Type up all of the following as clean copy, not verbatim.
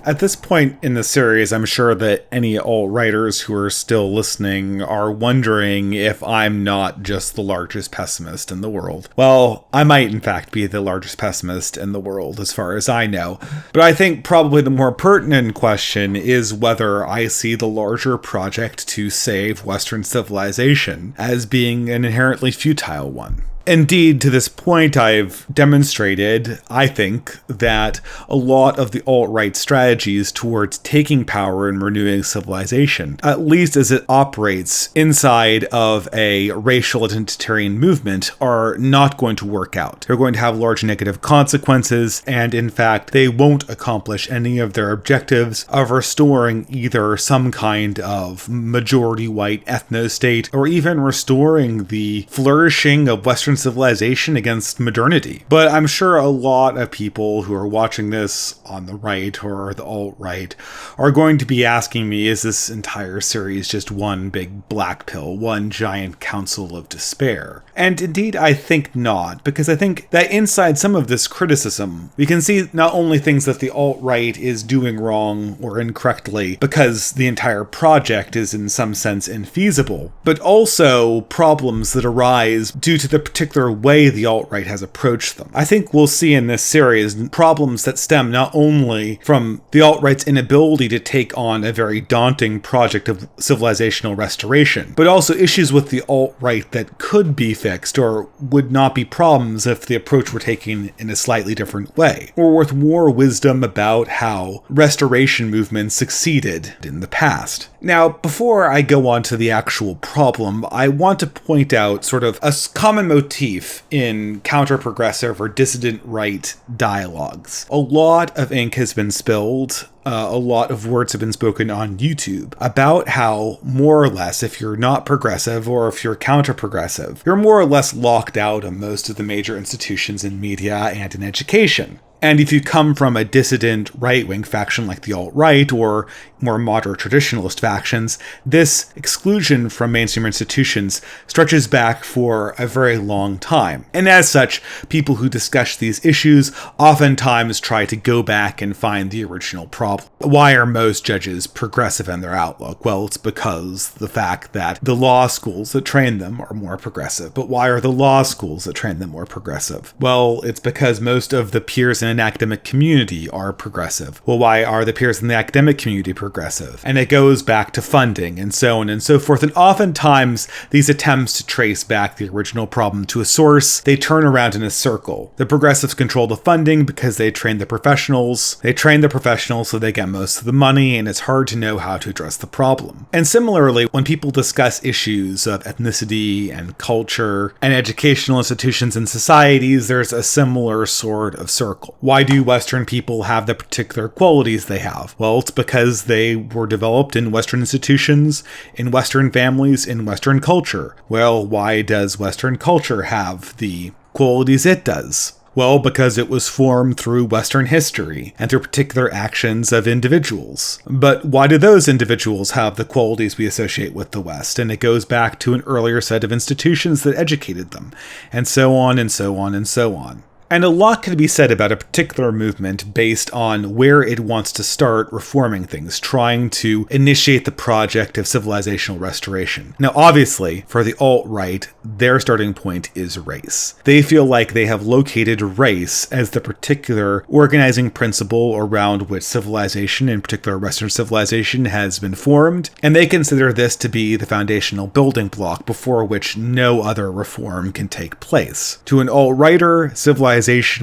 At this point in the series, I'm sure that any alt-writers who are still listening are wondering if I'm not just the largest pessimist in the world. Well, I might in fact be the largest pessimist in the world as far as I know, but I think probably the more pertinent question is whether I see the larger project to save Western civilization as being an inherently futile one. Indeed, to this point, I've demonstrated, I think, that a lot of the alt-right strategies towards taking power and renewing civilization, at least as it operates inside of a racial identitarian movement, are not going to work out. They're going to have large negative consequences, and in fact, they won't accomplish any of their objectives of restoring either some kind of majority white ethno-state, or even restoring the flourishing of Western civilization against modernity. But I'm sure a lot of people who are watching this on the right or the alt-right are going to be asking me, is this entire series just one big black pill, one giant council of despair? And indeed, I think not, because I think that inside some of this criticism, we can see not only things that the alt-right is doing wrong or incorrectly because the entire project is in some sense infeasible, but also problems that arise due to the particular way the alt-right has approached them. I think we'll see in this series problems that stem not only from the alt-right's inability to take on a very daunting project of civilizational restoration, but also issues with the alt-right that could be fixed or would not be problems if the approach were taken in a slightly different way, or with more wisdom about how restoration movements succeeded in the past. Now, before I go on to the actual problem, I want to point out sort of a common motif in counter-progressive or dissident right dialogues. A lot of ink has been spilled, a lot of words have been spoken on YouTube about how, more or less, if you're not progressive or if you're counter-progressive, you're more or less locked out of most of the major institutions in media and in education. And if you come from a dissident right-wing faction like the alt-right or more moderate traditionalist factions, this exclusion from mainstream institutions stretches back for a very long time. And as such, people who discuss these issues oftentimes try to go back and find the original problem. Why are most judges progressive in their outlook? Well, it's because the fact that the law schools that train them are more progressive. But why are the law schools that train them more progressive? Well, it's because most of the peers in an academic community are progressive. Well, why are the peers in the academic community progressive? And it goes back to funding and so on and so forth. And oftentimes, these attempts to trace back the original problem to a source, they turn around in a circle. The progressives control the funding because they train the professionals. They train the professionals so they get most of the money, and it's hard to know how to address the problem. And similarly, when people discuss issues of ethnicity and culture and educational institutions and societies, there's a similar sort of circle. Why do Western people have the particular qualities they have? Well, it's because they were developed in Western institutions, in Western families, in Western culture. Well, why does Western culture have the qualities it does? Well, because it was formed through Western history and through particular actions of individuals. But why do those individuals have the qualities we associate with the West? And it goes back to an earlier set of institutions that educated them, and so on and so on and so on. And a lot can be said about a particular movement based on where it wants to start reforming things, trying to initiate the project of civilizational restoration. Now, obviously, for the alt-right, their starting point is race. They feel like they have located race as the particular organizing principle around which civilization, in particular Western civilization, has been formed, and they consider this to be the foundational building block before which no other reform can take place. To an alt-righter, civilization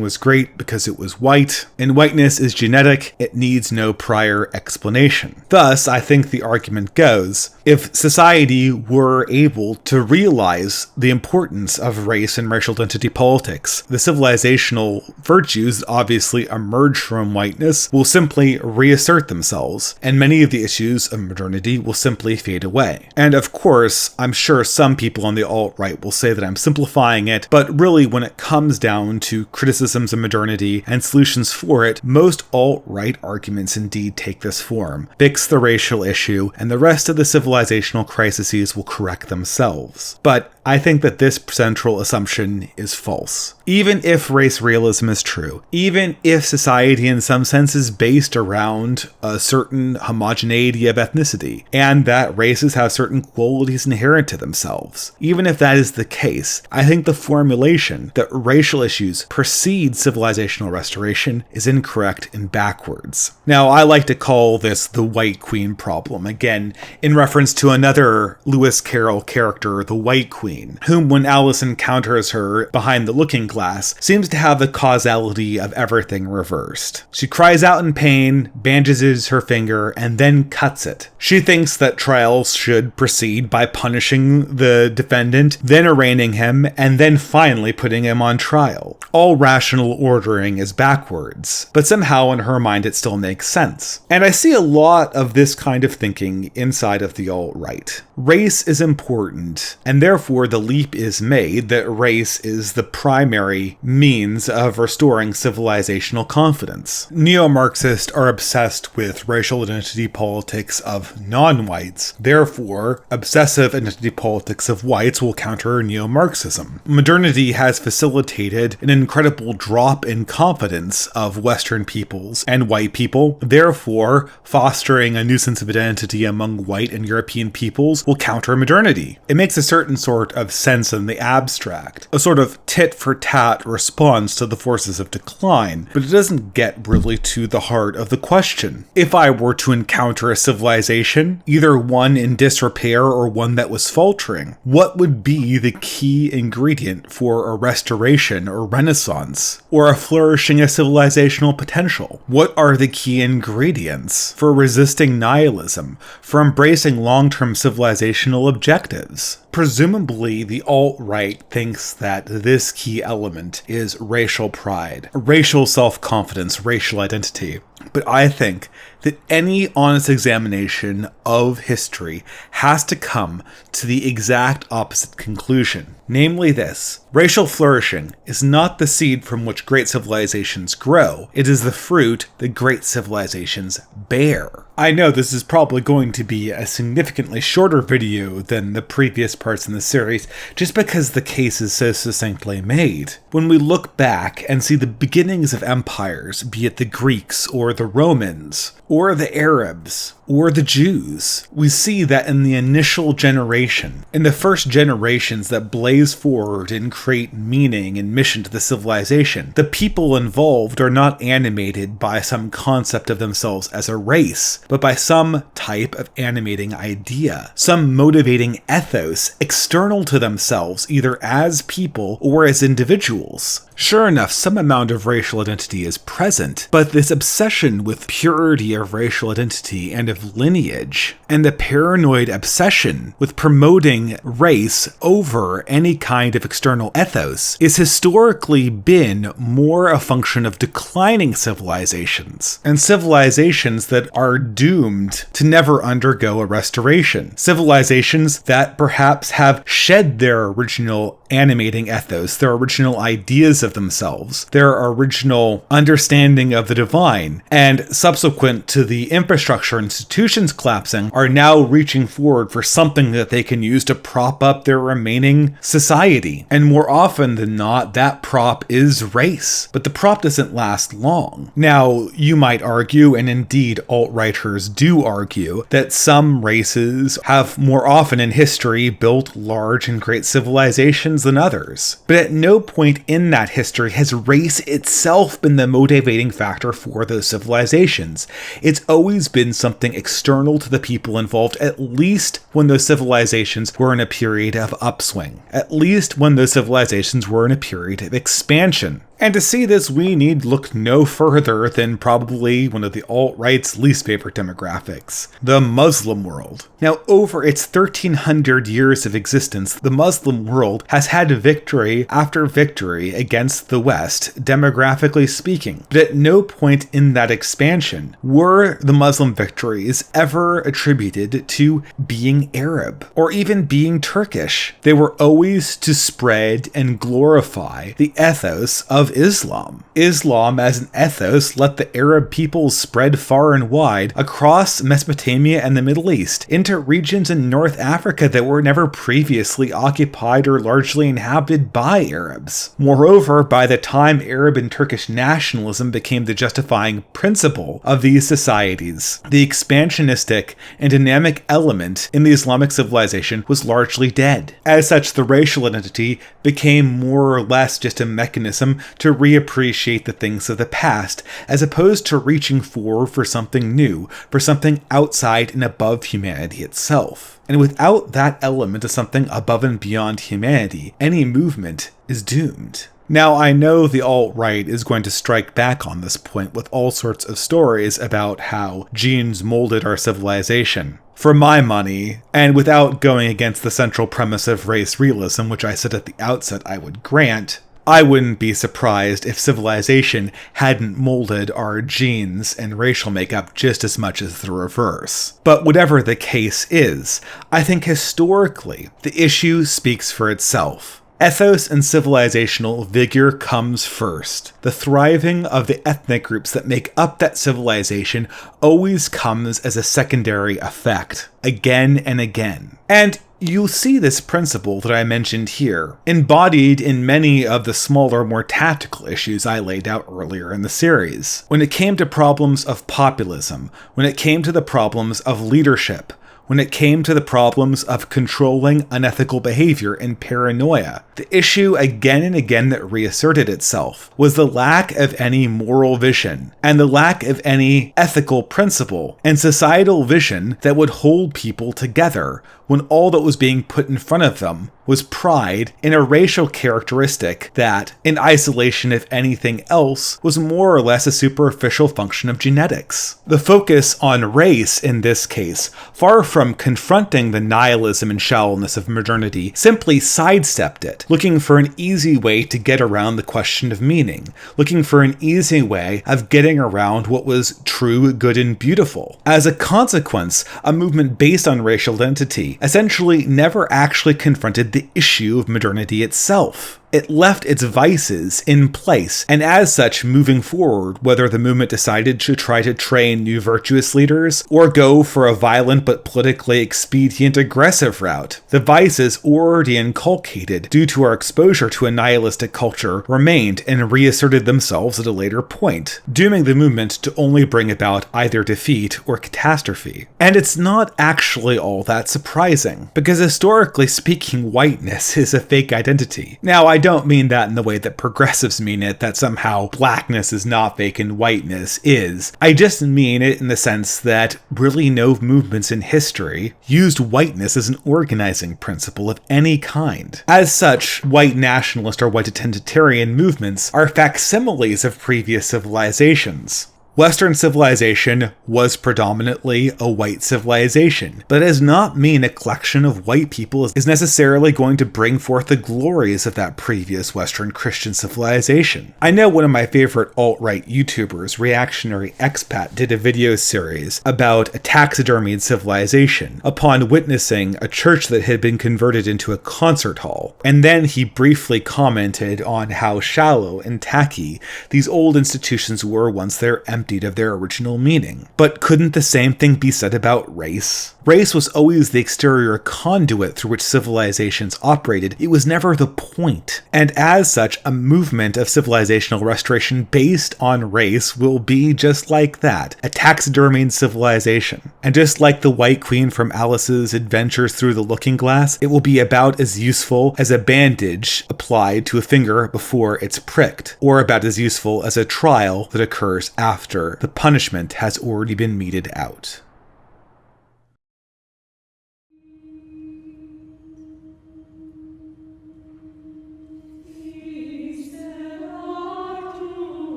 was great because it was white, and whiteness is genetic, it needs no prior explanation. Thus, I think the argument goes, if society were able to realize the importance of race and racial identity politics, the civilizational virtues that obviously emerge from whiteness will simply reassert themselves, and many of the issues of modernity will simply fade away. And of course, I'm sure some people on the alt-right will say that I'm simplifying it, but really when it comes down to criticisms of modernity and solutions for it, most alt-right arguments indeed take this form. Fix the racial issue, and the rest of the civilizational crises will correct themselves. But I think that this central assumption is false. Even if race realism is true, even if society in some sense is based around a certain homogeneity of ethnicity, and that races have certain qualities inherent to themselves, even if that is the case, I think the formulation that racial issues precede civilizational restoration is incorrect and backwards. Now, I like to call this the white queen problem, again, in reference to another Lewis Carroll character, the White Queen, whom when Alice encounters her behind the looking glass, seems to have the causality of everything reversed. She cries out in pain, bandages her finger, and then cuts it. She thinks that trials should proceed by punishing the defendant, then arraigning him, and then finally putting him on trial. All rational ordering is backwards, but somehow in her mind it still makes sense. And I see a lot of this kind of thinking inside of the alt-right. Race is important, and therefore the leap is made that race is the primary means of restoring civilizational confidence. Neo-Marxists are obsessed with racial identity politics of non-whites. Therefore, obsessive identity politics of whites will counter neo-Marxism. Modernity has facilitated an incredible drop in confidence of Western peoples and white people. Therefore, fostering a new sense of identity among white and European peoples will counter modernity. It makes a certain sort of sense in the abstract, a sort of tit-for-tat response to the forces of decline, but it doesn't get really to the heart of the question. If I were to encounter a civilization, either one in disrepair or one that was faltering, what would be the key ingredient for a restoration or renaissance, or a flourishing of civilizational potential? What are the key ingredients for resisting nihilism, for embracing long-term civilizational objectives? Presumably, the alt-right thinks that this key element is racial pride, racial self-confidence, racial identity. But I think that any honest examination of history has to come to the exact opposite conclusion. Namely this: racial flourishing is not the seed from which great civilizations grow, it is the fruit that great civilizations bear. I know this is probably going to be a significantly shorter video than the previous parts in the series, just because the case is so succinctly made. When we look back and see the beginnings of empires, be it the Greeks or the Romans, or the Arabs, or the Jews, we see that in the initial generation, in the first generations that blaze forward and create meaning and mission to the civilization, the people involved are not animated by some concept of themselves as a race, but by some type of animating idea, some motivating ethos external to themselves, either as people or as individuals. Sure enough, some amount of racial identity is present, but this obsession with purity of racial identity and of lineage, and the paranoid obsession with promoting race over any kind of external ethos, is historically been more a function of declining civilizations, and civilizations that are doomed to never undergo a restoration. Civilizations that perhaps have shed their original animating ethos, their original ideas of themselves, their original understanding of the divine, and subsequent to the infrastructure institutions collapsing, are now reaching forward for something that they can use to prop up their remaining society. And more often than not, that prop is race. But the prop doesn't last long. Now, you might argue, and indeed alt-righters do argue, that some races have more often in history built large and great civilizations than others. But at no point in that history has race itself been the motivating factor for those civilizations. It's always been something external to the people involved, at least when those civilizations were in a period of upswing. At least when those civilizations were in a period of expansion. And to see this, we need look no further than probably one of the alt-right's least favorite demographics, the Muslim world. Now, over its 1300 years of existence, the Muslim world has had victory after victory against the West, demographically speaking. But at no point in that expansion were the Muslim victories ever attributed to being Arab, or even being Turkish. They were always to spread and glorify the ethos of of Islam. Islam as an ethos let the Arab peoples spread far and wide across Mesopotamia and the Middle East into regions in North Africa that were never previously occupied or largely inhabited by Arabs. Moreover, by the time Arab and Turkish nationalism became the justifying principle of these societies, the expansionistic and dynamic element in the Islamic civilization was largely dead. As such, the racial identity became more or less just a mechanism to reappreciate the things of the past, as opposed to reaching forward for something new, for something outside and above humanity itself. And without that element of something above and beyond humanity, any movement is doomed. Now, I know the alt-right is going to strike back on this point with all sorts of stories about how genes molded our civilization. For my money, and without going against the central premise of race realism, which I said at the outset I would grant, I wouldn't be surprised if civilization hadn't molded our genes and racial makeup just as much as the reverse. But whatever the case is, I think historically, the issue speaks for itself. Ethos and civilizational vigor comes first. The thriving of the ethnic groups that make up that civilization always comes as a secondary effect, again and again. And you'll see this principle that I mentioned here, embodied in many of the smaller, more tactical issues I laid out earlier in the series. When it came to problems of populism, when it came to the problems of leadership, when it came to the problems of controlling unethical behavior and paranoia, the issue again and again that reasserted itself was the lack of any moral vision and the lack of any ethical principle and societal vision that would hold people together when all that was being put in front of them was pride in a racial characteristic that, in isolation if anything else, was more or less a superficial function of genetics. The focus on race in this case, far from confronting the nihilism and shallowness of modernity, simply sidestepped it, looking for an easy way to get around the question of meaning, looking for an easy way of getting around what was true, good, and beautiful. As a consequence, a movement based on racial identity essentially never actually confronted the issue of modernity itself. It left its vices in place, and as such, moving forward, whether the movement decided to try to train new virtuous leaders or go for a violent but politically expedient aggressive route, the vices already inculcated due to our exposure to a nihilistic culture remained and reasserted themselves at a later point, dooming the movement to only bring about either defeat or catastrophe. And it's not actually all that surprising, because historically speaking, whiteness is a fake identity. Now, I don't mean that in the way that progressives mean it, that somehow blackness is not fake and whiteness is. I just mean it in the sense that really no movements in history used whiteness as an organizing principle of any kind. As such, white nationalist or white identitarian movements are facsimiles of previous civilizations. Western civilization was predominantly a white civilization, but it does not mean a collection of white people is necessarily going to bring forth the glories of that previous Western Christian civilization. I know one of my favorite alt-right YouTubers, Reactionary Expat, did a video series about a taxidermied civilization upon witnessing a church that had been converted into a concert hall, and then he briefly commented on how shallow and tacky these old institutions were once they're emptied of their original meaning. But couldn't the same thing be said about race? Race was always the exterior conduit through which civilizations operated. It was never the point. And as such, a movement of civilizational restoration based on race will be just like that, a taxidermied civilization. And just like the White Queen from Alice's Adventures Through the Looking Glass, it will be about as useful as a bandage applied to a finger before it's pricked, or about as useful as a trial that occurs after the punishment has already been meted out.